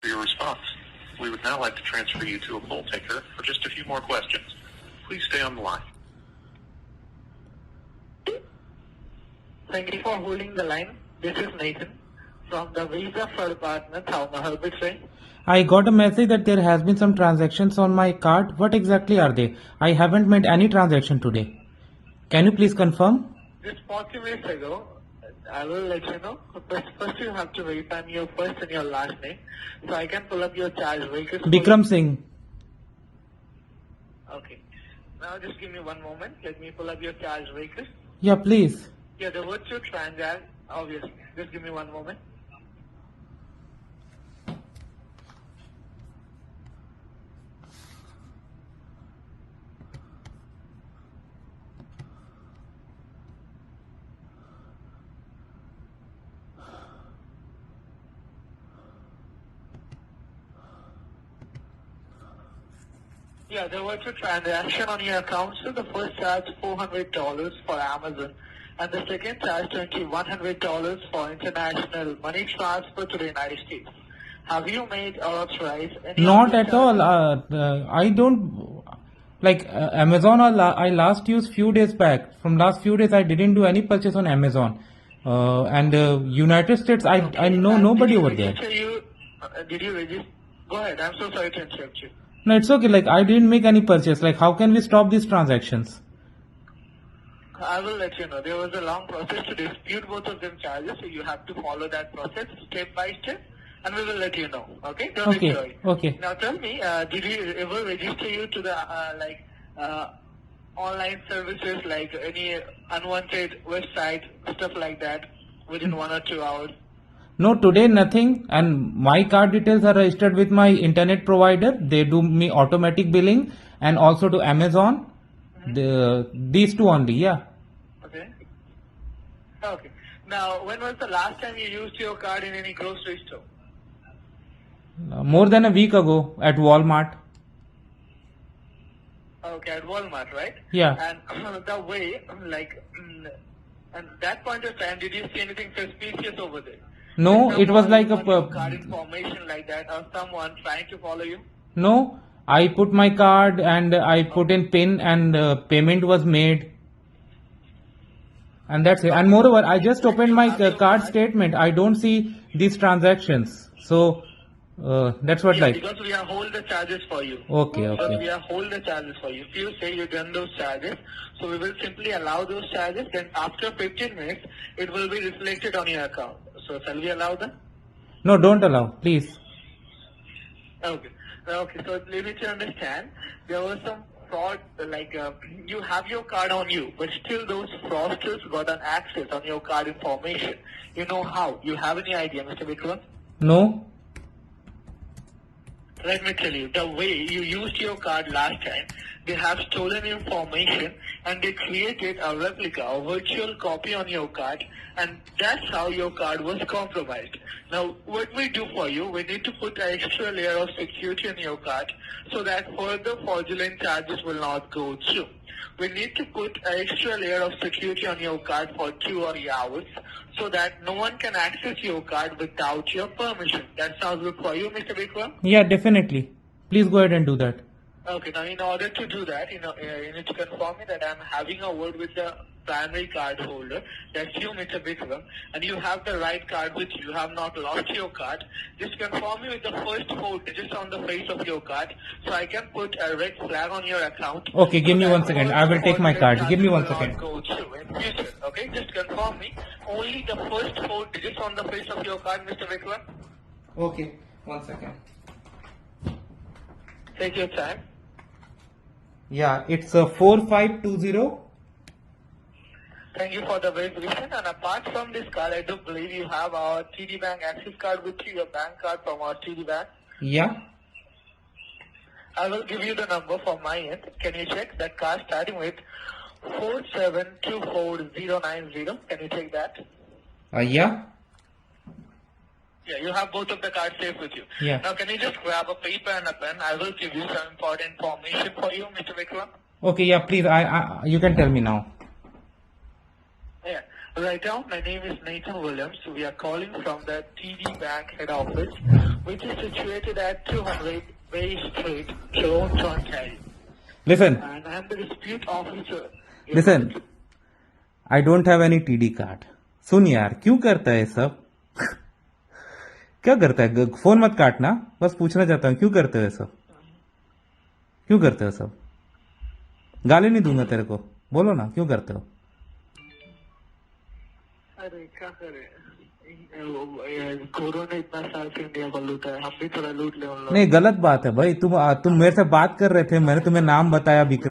For your response. We would now like to transfer you to a poll taker for just a few more questions. Please stay on the line. Thank you for holding the line. This is Nathan from the Visa for Partners. How may I help you today? I got a message that there has been some transactions on my card. What exactly are they? I haven't made any transaction today. Can you please confirm? Just 40 minutes ago, I will let you know. First you have to verify me your first and your last name, so I can pull up your charge vehicles. Bikram Singh. Okay. Now just give me one moment. Let me pull up your charge vehicles. Yeah, please. Yeah, the virtual transact, obviously. Just give me one moment. Yeah, there was a transaction on your account. So the first charge $400 for Amazon, and the second charge $2,100 for international money transfer to the United States. Have you made or authorized any? Not at all. I don't like Amazon. I last used few days back. From last few days, I didn't do any purchase on Amazon. And United States, I know nobody over there. Did you register? Go ahead. I'm so sorry to interrupt you. No, it's okay. Like I didn't make any purchase. Like how can we stop these transactions? I will let you know. There was a long process to dispute both of them charges, so you have to follow that process step by step, and we will let you know. Okay? Don't Okay. worry. Okay. Now tell me, did you ever register you to the online services like any unwanted website, stuff like that, within 1 or 2 hours? No, today nothing, and my card details are registered with my internet provider. They do me automatic billing and also to Amazon. These two only, yeah. Okay. Okay. Now, when was the last time you used your card in any grocery store? More than a week ago at Walmart. Okay, at Walmart, right? Yeah. And the way, like, at that point of time, did you see anything suspicious over there? No, it was like a card information like that, or someone trying to follow you? No, I put my card and I put in PIN and payment was made. And that's it. And moreover, I just opened my card statement. I don't see these transactions. So that's what like. Because we are hold the charges for you. Okay, Because okay. we are hold the charges for you. If you say you've done those charges, so we will simply allow those charges. Then after 15 minutes, it will be reflected on your account. So shall we allow that? No, don't allow, please. Okay. Okay. So let me to understand. There was some fraud, like you have your card on you, but still those fraudsters got an access on your card information. You know how? You have any idea, Mr. Vikram? No. Let me tell you, the way you used your card last time, they have stolen information and they created a replica, a virtual copy on your card, and that's how your card was compromised. Now, what we do for you, we need to put an extra layer of security on your card so that further fraudulent charges will not go through. We need to put an extra layer of security on your card for 2 or 3 hours so that no one can access your card without your permission. That sounds good for you, Mr. Vikram? Yeah, definitely. Please go ahead and do that. Okay, now in order to do that, you need to confirm me that I'm having a word with the primary card holder. That's you, Mr. Vikram, and you have the right card with you. You have not lost your card. Just confirm me with the first 4 digits on the face of your card so I can put a red flag on your account. Okay, give me 1 second. I will take my card. Give me 1 second. Go through in future, okay? Just confirm me. Only the first 4 digits on the face of your card, Mr. Vikram. Okay, 1 second. Take your time. Yeah, it's 4520. Thank you for the verification. And apart from this card, I do believe you have our TD Bank Access card with you, your bank card from our TD Bank. Yeah. I will give you the number from my end. Can you check that card starting with 4724090? Can you check that? Yeah. Yeah, you have both of the cards safe with you. Yeah. Now, can you just grab a paper and a pen? I will give you some important information for you, Mr. Vikram. Okay, yeah, please. You can tell me now. Yeah. Right now, my name is Nathan Williams. We are calling from the TD Bank head office, which is situated at 200 Bay Street, Toronto, Ontario. Listen, And I am the dispute officer. listen. I don't have any TD card. सुन यार, क्यों करता है ये सब? क्या करता है? फोन मत काटना, बस पूछना चाहता हूँ क्यों करते हो ये सब? क्यों करते हो सब? गाली नहीं दूंगा तेरे को, बोलो ना क्यों करते हो? अरे क्या करे, कोरोना इतना साल से इंडिया को लूटा है, हम भी थोड़ा लूट ले उन लोग। नहीं, गलत बात है भाई. तुम मेरे से बात कर रहे थे, मैंने तुम्हें नाम बताया विक्रम.